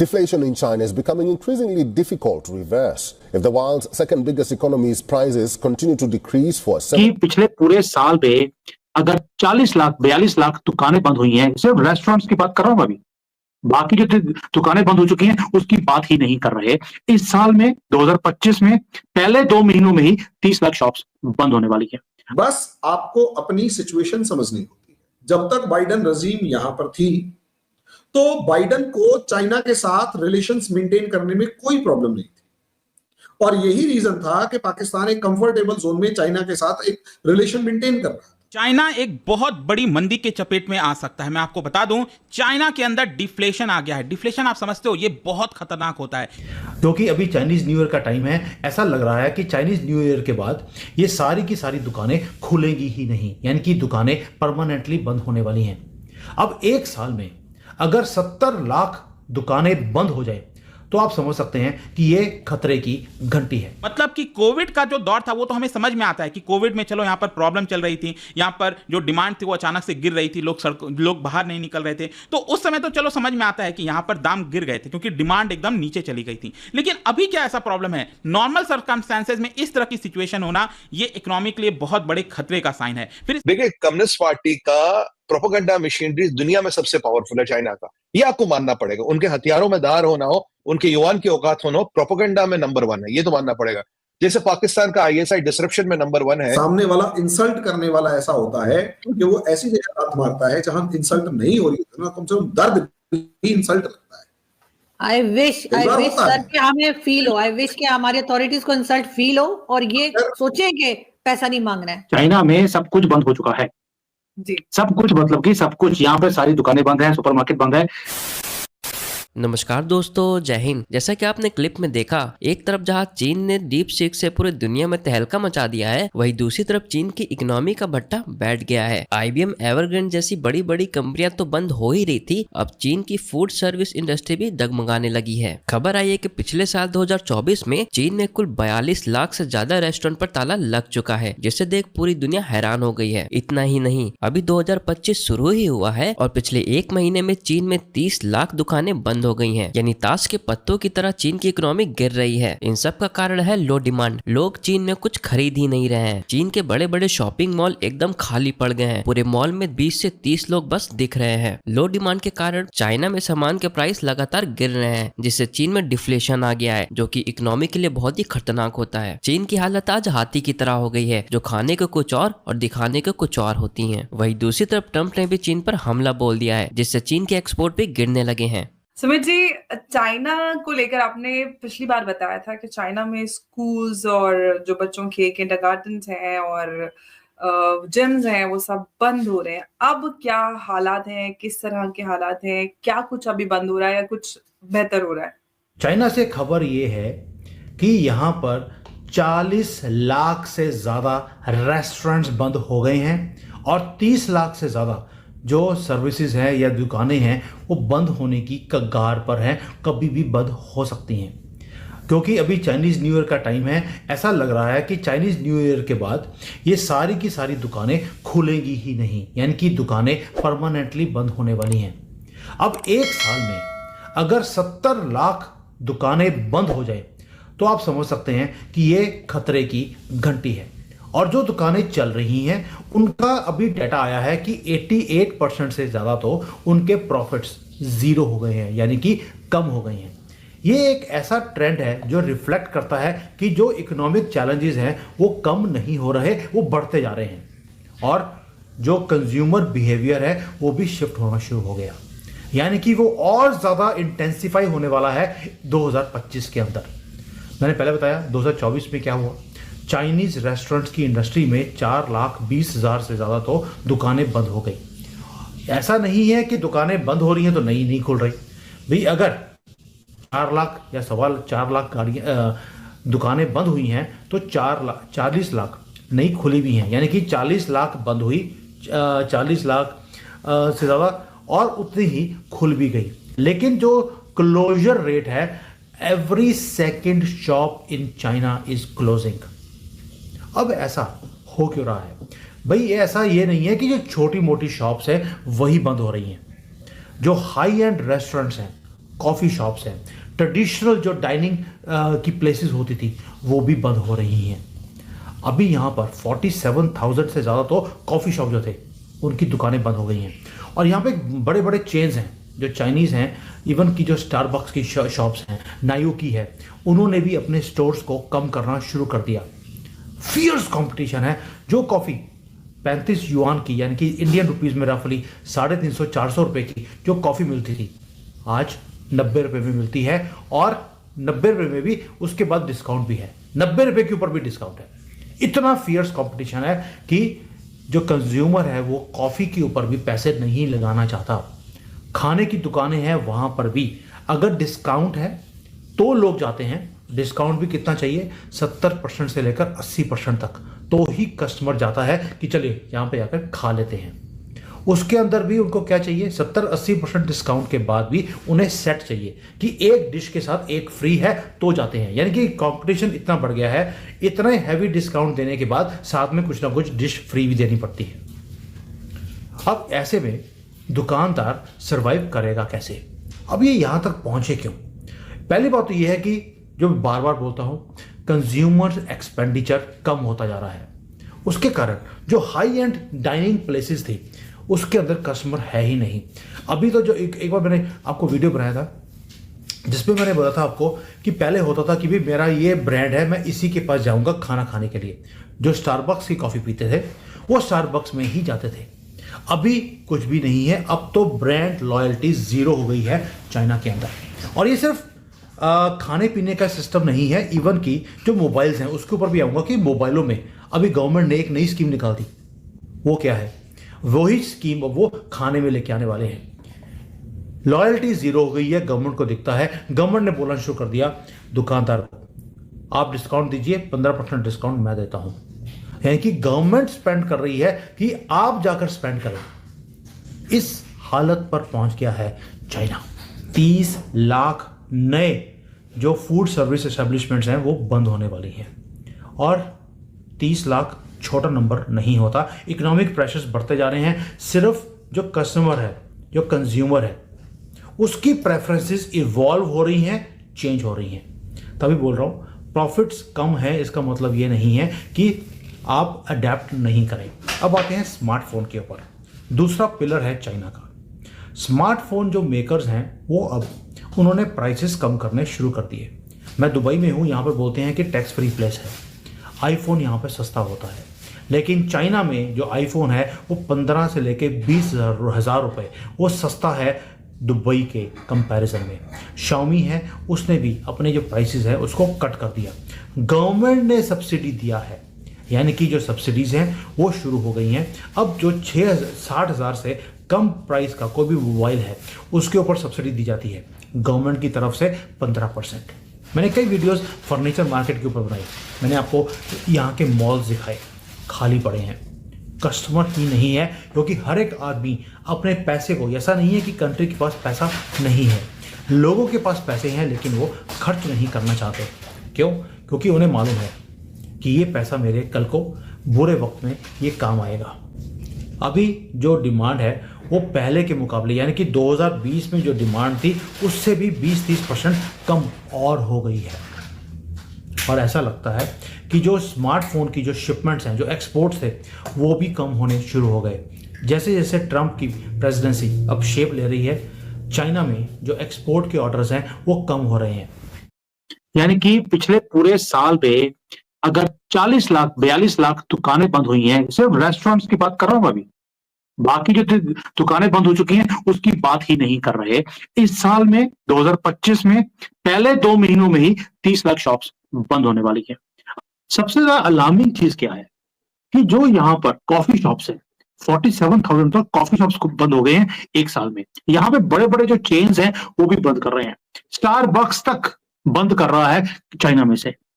Deflation in China is becoming increasingly difficult to reverse. If the world's second biggest economy's prices continue to decrease for कि पिछले पूरे साल में अगर 40 लाख 42 लाख दुकानें बंद हुई हैं, सिर्फ रेस्टोरेंट्स की बात कर रहा हूं अभी, बाकी जो दुकानें बंद हो चुकी हैं उसकी बात ही नहीं कर रहे। इस साल में 2025 में पहले 2 महीनों में ही 30 लाख शॉप्स बंद होने वाली है। बस आपको अपनी सिचुएशन समझनी होती है। जब तक बाइडेन रजीम यहां पर थी तो बाइडेन को चाइना के साथ रिलेशंस मेंटेन करने में कोई प्रॉब्लम नहीं थी और यही रीजन था कि पाकिस्तान एक कंफर्टेबल जोन में चाइना के साथ एक रिलेशन मेंटेन कर रहा था। चाइना एक बहुत बड़ी मंदी के चपेट में आ सकता है। मैं आपको बता दूं, चाइना के अंदर डिफ्लेशन आ गया है। डिफ्लेशन आप समझते हो, ये बहुत खतरनाक होता है क्योंकि अभी चाइनीज न्यू ईयर का टाइम है। ऐसा लग रहा है कि चाइनीज न्यू ईयर के बाद ये सारी की सारी दुकानें खुलेंगी ही नहीं, यानी कि दुकानें परमानेंटली बंद होने वाली हैं। अब एक साल में अगर 70 लाख दुकानें बंद हो जाए तो आप समझ सकते हैं कि ये खतरे की घंटी है। मतलब कि कोविड का जो दौर था वो तो हमें समझ में आता है कि कोविड में चलो यहाँ पर प्रॉब्लम चल रही थी, यहाँ पर जो डिमांड थी वो अचानक से गिर रही थी, लोग बाहर नहीं निकल रहे थे, तो उस समय तो चलो समझ में आता है कि यहाँ पर दाम गिर गए थे क्योंकि डिमांड एकदम नीचे चली गई थी। लेकिन अभी क्या ऐसा प्रॉब्लम है? नॉर्मल सर्कमस्टेंसेज में इस तरह की सिचुएशन होना ये इकोनॉमी के लिए बहुत बड़े खतरे का साइन है। फिर देखिए, कम्युनिस्ट पार्टी का प्रोपेगेंडा मशीनरी दुनिया में सबसे पावरफुल है चाइना का, ये आपको मानना पड़ेगा। उनके हथियारों में धार हो ना हो, उनके युवान की औकात हो ना हो, प्रोपेगेंडा में नंबर 1 है, ये तो मानना पड़ेगा। जैसे पाकिस्तान का आईएसआई डिसरप्शन में नंबर 1 है। सामने वाला इंसल्ट करने वाला ऐसा होता है कि वो ऐसी जगह हाथ मारता है जहां इंसल्ट नहीं हो रही है ना, कम से कम दर्द भी इंसल्ट लगता है। आई विश सर कि हमें फील हो, आई विश कि हमारी अथॉरिटीज को इंसल्ट फील हो और ये सोचें कि पैसा नहीं मांगना है। चाइना में सब कुछ बंद हो चुका है जी, सब कुछ, मतलब कि सब कुछ। यहाँ पे सारी दुकानें बंद हैं, सुपरमार्केट बंद है। नमस्कार दोस्तों, जय हिंद। जैसा कि आपने क्लिप में देखा, एक तरफ जहां चीन ने डीप सीक से पूरी दुनिया में तहलका मचा दिया है, वहीं दूसरी तरफ चीन की इकोनॉमी का भट्टा बैठ गया है। IBM, एवरग्रांड जैसी बड़ी बड़ी कंपनियां तो बंद हो ही रही थी, अब चीन की फूड सर्विस इंडस्ट्री भी डगमगाने लगी है। खबर आई है कि पिछले साल 2024 में चीन में कुल 42 लाख से ज्यादा रेस्टोरेंट पर ताला लग चुका है, जिसे देख पूरी दुनिया हैरान हो गई है। इतना ही नहीं, अभी 2025 शुरू ही हुआ है और पिछले एक महीने में चीन में 30 लाख दुकानें बंद हो गई हैं, यानी ताश के पत्तों की तरह चीन की इकोनॉमी गिर रही है। इन सब का कारण है लो डिमांड। लोग चीन में कुछ खरीद ही नहीं रहे हैं। चीन के बड़े बड़े शॉपिंग मॉल एकदम खाली पड़ गए हैं। पूरे मॉल में 20 से 30 लोग बस दिख रहे हैं। लो डिमांड के कारण चाइना में सामान के प्राइस लगातार गिर रहे हैं, जिससे चीन में डिफ्लेशन आ गया है, जो कि इकोनॉमी के लिए बहुत ही खतरनाक होता है। चीन की हालत आज हाथी की तरह हो गई है, जो खाने को कुछ और दिखाने को कुछ और होती है। वही दूसरी तरफ ट्रंप ने भी चीन पर हमला बोल दिया है, जिससे चीन के एक्सपोर्ट भी गिरने लगे हैं। सुमित जी, चाइना को लेकर आपने पिछली बार बताया था कि चाइना में स्कूल्स और जो बच्चों के किंडरगार्टन्स हैं और जिम्स हैं वो सब बंद हो रहे हैं। अब क्या हालात हैं, किस तरह के हालात हैं, क्या कुछ अभी बंद हो रहा है या कुछ बेहतर हो रहा है? चाइना से खबर ये है कि यहाँ पर 40 लाख से ज्यादा रेस्टोरेंट्स बंद हो गए हैं और 30 लाख से ज्यादा जो सर्विसेज हैं या दुकानें हैं वो बंद होने की कगार पर हैं, कभी भी बंद हो सकती हैं। क्योंकि अभी चाइनीज न्यू ईयर का टाइम है। ऐसा लग रहा है कि चाइनीज न्यू ईयर के बाद ये सारी की सारी दुकानें खुलेंगी ही नहीं, यानी कि दुकानें परमानेंटली बंद होने वाली हैं। अब एक साल में अगर 70 लाख दुकानें बंद हो जाए तो आप समझ सकते हैं कि ये खतरे की घंटी है। और जो दुकानें चल रही हैं उनका अभी डाटा आया है कि 88% से ज़्यादा तो उनके प्रॉफिट्स ज़ीरो हो गए हैं, यानी कि कम हो गए हैं। ये एक ऐसा ट्रेंड है जो रिफ्लेक्ट करता है कि जो इकोनॉमिक चैलेंजेस हैं वो कम नहीं हो रहे, वो बढ़ते जा रहे हैं और जो कंज्यूमर बिहेवियर है वो भी शिफ्ट होना शुरू हो गया, यानी कि वो और ज़्यादा इंटेंसिफाई होने वाला है 2025 के अंदर। मैंने पहले बताया 2024 में क्या हुआ। चाइनीज रेस्टोरेंट्स की इंडस्ट्री में 4,20,000 से ज़्यादा तो दुकानें बंद हो गई। ऐसा नहीं है कि दुकानें बंद हो रही हैं तो नई नहीं खुल रही भाई। अगर 4 लाख या 4 लाख दुकानें बंद हुई हैं तो 40 लाख नई खुली भी हैं, यानी कि 40 लाख बंद हुई, 40 लाख से ज़्यादा और उतनी ही खुल भी गई। लेकिन जो क्लोजर रेट है, every second shop in China is closing. अब ऐसा हो क्यों रहा है भाई? ऐसा ये नहीं है कि जो छोटी मोटी शॉप्स हैं वही बंद हो रही हैं। जो हाई एंड रेस्टोरेंट्स हैं, कॉफ़ी शॉप्स हैं, ट्रेडिशनल जो डाइनिंग की प्लेसेस होती थी वो भी बंद हो रही हैं। अभी यहाँ पर 47,000 से ज़्यादा तो कॉफ़ी शॉप जो थे उनकी दुकानें बंद हो गई हैं। और यहाँ पे बड़े बड़े चेन्स हैं जो चाइनीज़ हैं, इवन की जो स्टारबक्स की शॉप्स हैं, नायू की है, उन्होंने भी अपने स्टोर्स को कम करना शुरू कर दिया। फियर्स कंपटीशन है। जो कॉफ़ी 35 युआन की यानी कि इंडियन रुपीज़ में रफली 350-400 रुपये की जो कॉफ़ी मिलती थी आज 90 रुपये में मिलती है, और 90 रुपये में भी उसके बाद डिस्काउंट भी है, 90 रुपये के ऊपर भी डिस्काउंट है। इतना फियर्स कंपटीशन है कि जो कंज्यूमर है वो कॉफ़ी के ऊपर भी पैसे नहीं लगाना चाहता। खाने की दुकानें हैं वहाँ पर भी अगर डिस्काउंट है तो लोग जाते हैं। डिस्काउंट भी कितना चाहिए, 70% से लेकर 80% तक, तो ही कस्टमर जाता है कि चलिए यहाँ पे जाकर खा लेते हैं। उसके अंदर भी उनको क्या चाहिए, 70-80% डिस्काउंट के बाद भी उन्हें सेट चाहिए कि एक डिश के साथ एक फ्री है तो जाते हैं। यानी कि कंपटीशन इतना बढ़ गया है, इतने हैवी डिस्काउंट देने के बाद साथ में कुछ ना कुछ डिश फ्री भी देनी पड़ती है। अब ऐसे में दुकानदार सरवाइव करेगा कैसे? अब ये यहां तक पहुंचे क्यों? पहली बात तो ये है कि जो बार बार बोलता हूं, कंज्यूमर एक्सपेंडिचर कम होता जा रहा है। उसके कारण जो हाई एंड डाइनिंग प्लेसेस थी उसके अंदर कस्टमर है ही नहीं। अभी तो जो एक बार मैंने आपको वीडियो बनाया था जिसमें मैंने बताया था आपको कि पहले होता था कि भाई मेरा ये ब्रांड है, मैं इसी के पास जाऊंगा खाना खाने के लिए। जो स्टारबक्स की कॉफ़ी पीते थे वो स्टारबक्स में ही जाते थे। अभी कुछ भी नहीं है, अब तो ब्रांड लॉयल्टी ज़ीरो हो गई है चाइना के अंदर। और ये सिर्फ खाने पीने का सिस्टम नहीं है, इवन की जो मोबाइल्स हैं उसके ऊपर भी आऊँगा कि मोबाइलों में अभी गवर्नमेंट ने एक नई स्कीम निकाल दी। वो क्या है? वही स्कीम वो खाने में लेके आने वाले हैं। लॉयल्टी ज़ीरो हो गई है, गवर्नमेंट को दिखता है। गवर्नमेंट ने बोलना शुरू कर दिया दुकानदार को, आप डिस्काउंट दीजिए, 15% डिस्काउंट मैं देता हूं। यानी कि गवर्नमेंट स्पेंड कर रही है कि आप जाकर स्पेंड करें। इस हालत पर पहुंच गया है चाइना। 30 लाख नए जो फूड सर्विस एस्टेब्लिशमेंट्स हैं वो बंद होने वाली हैं, और 30 लाख छोटा नंबर नहीं होता। इकोनॉमिक प्रेशर्स बढ़ते जा रहे हैं। सिर्फ जो कस्टमर है, जो कंज्यूमर है, उसकी प्रेफरेंसेस इवॉल्व हो रही हैं, चेंज हो रही हैं। तभी बोल रहा हूं प्रॉफिट्स कम है, इसका मतलब ये नहीं है कि आप अडेप्ट नहीं करें। अब आते हैं स्मार्टफोन के ऊपर। दूसरा पिलर है चाइना का। स्मार्टफोन जो मेकर्स हैं वो अब उन्होंने प्राइसेस कम करने शुरू कर दिए। मैं दुबई में हूँ, यहाँ पर बोलते हैं कि टैक्स फ्री प्लेस है, आईफोन यहाँ पे सस्ता होता है। लेकिन चाइना में जो आईफोन है वो 15 से लेके 20,000 रुपये वो सस्ता है दुबई के कंपैरिजन में। शाओमी है, उसने भी अपने जो प्राइसेस है उसको कट कर दिया। गवर्नमेंट ने सब्सिडी दिया है, यानी कि जो सब्सिडीज हैं वो शुरू हो गई हैं। अब जो 60,000 से कम प्राइस का कोई भी मोबाइल है उसके ऊपर सब्सिडी दी जाती है गवर्नमेंट की तरफ से 15%। मैंने कई वीडियोस फर्नीचर मार्केट के ऊपर बनाई। मैंने आपको यहाँ के मॉल्स दिखाए, खाली पड़े हैं, कस्टमर ही नहीं है, क्योंकि हर एक आदमी अपने पैसे को, ऐसा नहीं है कि कंट्री के पास पैसा नहीं है, लोगों के पास पैसे हैं लेकिन वो खर्च नहीं करना चाहते। क्यों? क्योंकि उन्हें मालूम है कि ये पैसा मेरे कल को बुरे वक्त में ये काम आएगा। अभी जो डिमांड है वो पहले के मुकाबले, यानी कि 2020 में जो डिमांड थी उससे भी 20-30% कम और हो गई है। और ऐसा लगता है कि जो स्मार्टफोन की जो शिपमेंट्स हैं, जो एक्सपोर्ट्स थे, वो भी कम होने शुरू हो गए। जैसे जैसे ट्रंप की प्रेसिडेंसी अब शेप ले रही है, चाइना में जो एक्सपोर्ट के ऑर्डर्स हैं वो कम हो रहे हैं। यानी कि पिछले पूरे साल में अगर 40 लाख 42 लाख दुकानें बंद हुई हैं, सिर्फ रेस्टोरेंट्स की बात कर रहा हूं अभी, बाकी जो दुकानें बंद हो चुकी हैं उसकी बात ही नहीं कर रहे। इस साल में 2025 में पहले 2 महीनों में ही 30 लाख शॉप्स बंद होने वाली है। सबसे ज्यादा अलार्मिंग चीज क्या है कि जो यहाँ पर कॉफी शॉप्स है, 47,000 तक कॉफी शॉप्स बंद हो गए हैं एक साल में। यहाँ पे बड़े बड़े जो चेन्स हैं वो भी बंद कर रहे हैं। स्टारबक्स तक बंद कर रहा है चाइना में से।